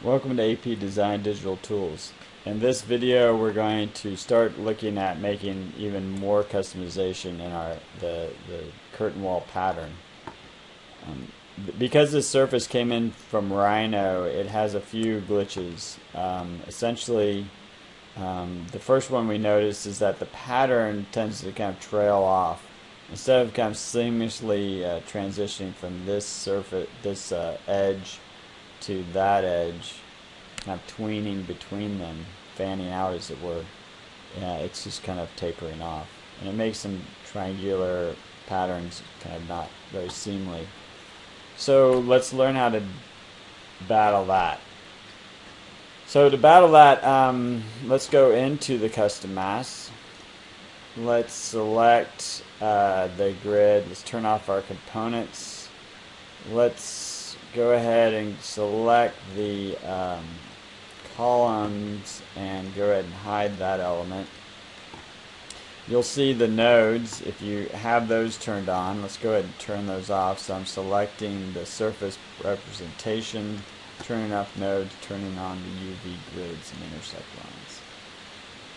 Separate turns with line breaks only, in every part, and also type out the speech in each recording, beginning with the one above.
Welcome to APDesign Digital Tools. In this video we're going to start looking at making even more customization in the curtain wall pattern. Because this surface came in from Rhino, it has a few glitches. Essentially, the first one we noticed is that the pattern tends to kind of trail off. Instead of kind of seamlessly transitioning from this surface, this edge to that edge, kind of tweening between them, fanning out as it were, it's just kind of tapering off. And it makes some triangular patterns kind of not very seamly. So let's learn how to battle that. So to battle that, let's go into the custom mask. Let's select the grid. Let's turn off our components. Let's go ahead and select the columns and go ahead and hide that element. You'll see the nodes. If you have those turned on, let's go ahead and turn those off. So I'm selecting the surface representation, turning off nodes, turning on the UV grids and intersect lines.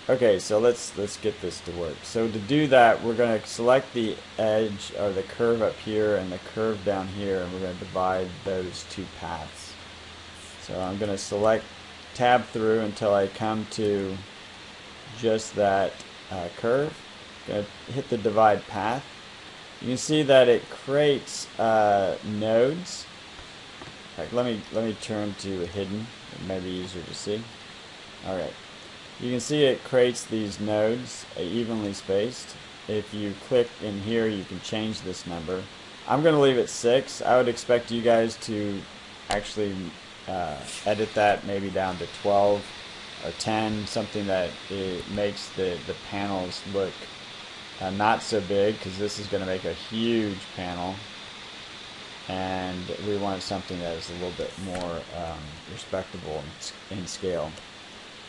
Okay, so let's get this to work. So to do that, we're going to select the edge or the curve up here and the curve down here, and we're going to divide those two paths. So I'm going to select tab through until I come to just that curve. Going to hit the divide path. You can see that it creates nodes. In fact, let me turn to hidden. It may be easier to see. All right. You can see it creates these nodes evenly spaced. If you click in here, you can change this number. I'm going to leave it 6. I would expect you guys to actually edit that maybe down to 12 or 10, something that it makes the panels look not so big, because this is going to make a huge panel, and we want something that is a little bit more respectable in scale.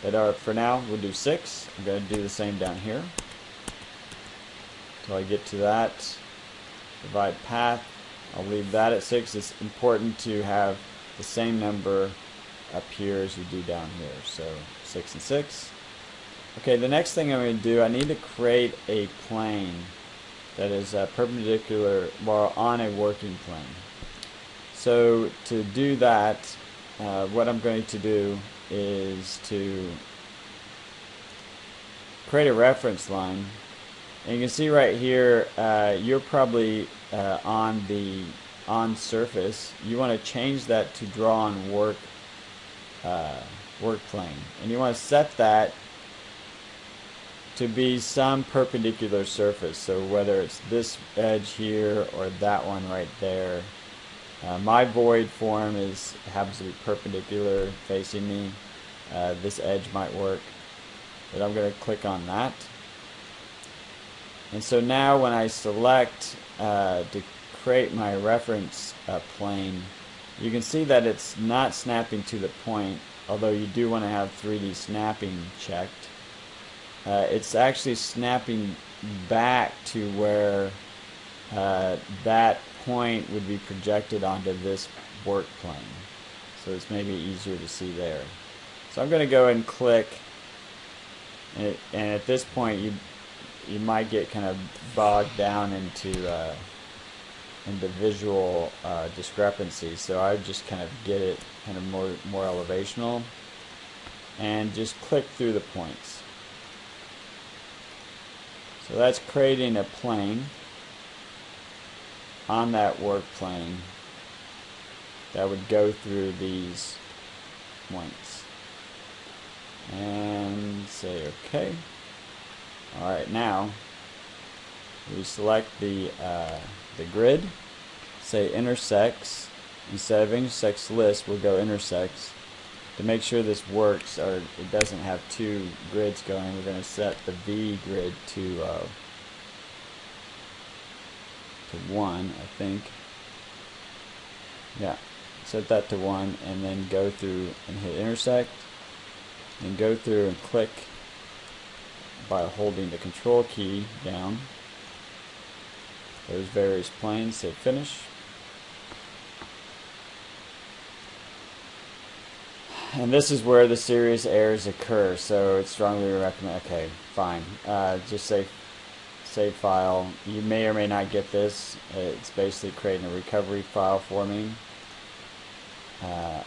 But for now, we'll do 6. I'm going to do the same down here until I get to that divide path. I'll leave that at 6. It's important to have the same number up here as you do down here. So 6 and 6. Okay, the next thing I'm going to do, I need to create a plane that is perpendicular, well, on a working plane. So to do that, what I'm going to do is to create a reference line. And you can see right here, you're probably on surface. You want to change that to draw on work plane, and you want to set that to be some perpendicular surface. So whether it's this edge here or that one right there. My void form happens to be perpendicular facing me. This edge might work, but I'm going to click on that. And so now when I select to create my reference plane, you can see that it's not snapping to the point, although you do want to have 3D snapping checked. It's actually snapping back to where that point would be projected onto this work plane. So it's maybe easier to see there. So I'm going to go and click, and at this point you might get kind of bogged down into visual discrepancies. So I just kind of get it kind of more elevational and just click through the points. So that's creating a plane on that work plane that would go through these points. And say OK. Alright, now we select the grid, say intersects. Instead of intersects list, we'll go intersects. To make sure this works, or it doesn't have two grids going, we're going to set the V grid to 1, I think. Yeah, set that to 1, and then go through and hit intersect, and go through and click by holding the control key down those various planes, say finish. And this is where the serious errors occur, so it's strongly recommend. Okay, fine. Just save file. You may or may not get this. It's basically creating a recovery file for me.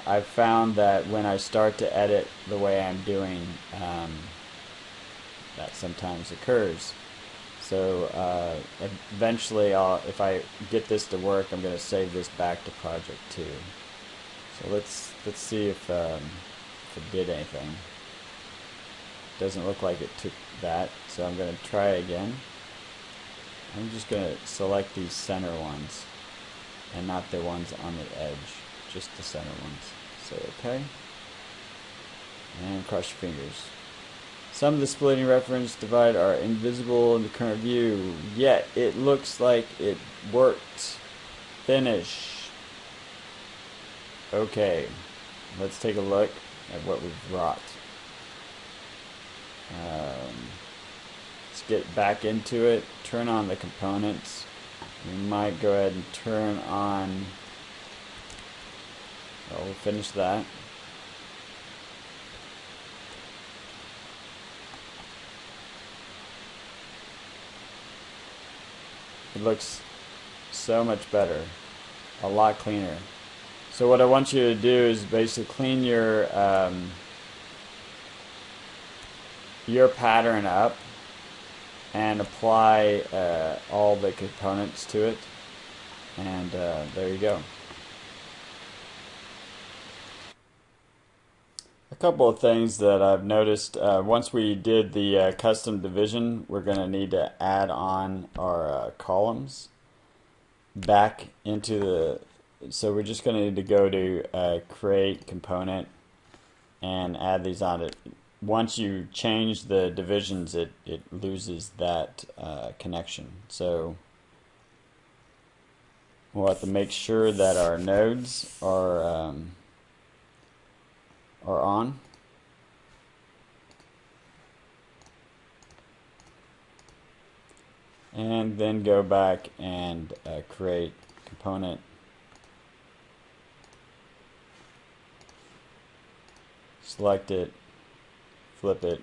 I've found that when I start to edit the way I'm doing, that sometimes occurs. So eventually, if I get this to work, I'm going to save this back to project 2. So let's see if it did anything. Doesn't look like it took that, so I'm going to try again. I'm just going to select these center ones and not the ones on the edge, just the center ones. Say OK, and cross your fingers. Some of the splitting reference divide are invisible in the current view, yet it looks like it worked. Finish. Okay, let's take a look at what we've wrought. Let's get back into it, turn on the components. We might go ahead and turn on, we'll finish that. It looks so much better, a lot cleaner. So what I want you to do is basically clean your pattern up and apply all the components to it, and there you go. A couple of things that I've noticed, once we did the custom division, we're going to need to add on our columns back into the, so we're just going to need to go to create component and add these on it. Once you change the divisions, it loses that connection. So we'll have to make sure that our nodes are on. And then go back and create component. Select it, flip it,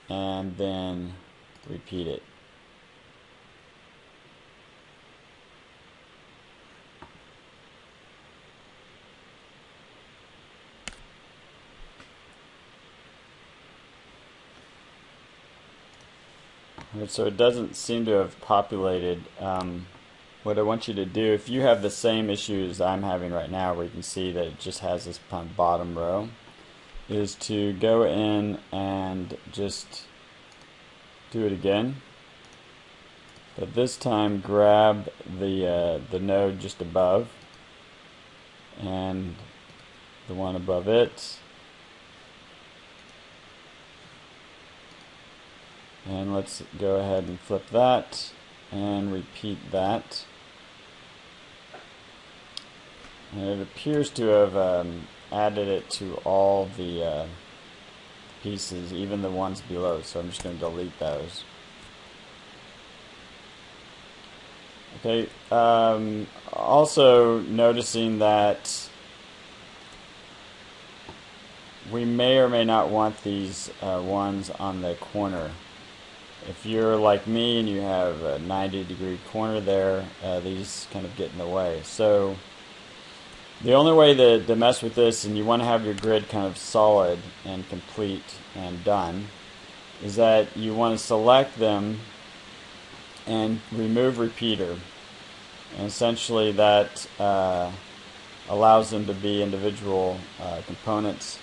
and then repeat it. So it doesn't seem to have populated. What I want you to do, if you have the same issues I'm having right now, where you can see that it just has this bottom row, is to go in and just do it again. But this time grab the node just above and the one above it, and let's go ahead and flip that and repeat that. And it appears to have added it to all the pieces, even the ones below, so I'm just going to delete those. Okay, also noticing that we may or may not want these ones on the corner. If you're like me and you have a 90-degree corner there, these kind of get in the way. So the only way to mess with this, and you want to have your grid kind of solid and complete and done, is that you want to select them and remove repeater. And essentially that allows them to be individual components.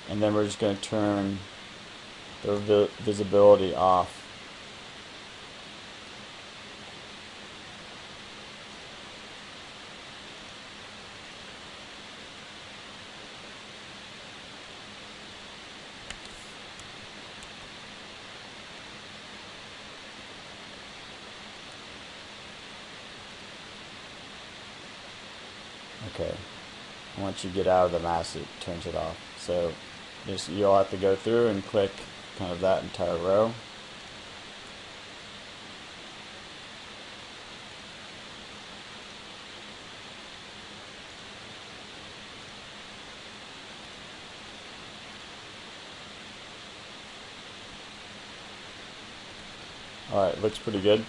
And then we're just going to turn the visibility off. Okay, once you get out of the mask, it turns it off. So you'll have to go through and click kind of that entire row. Alright, looks pretty good.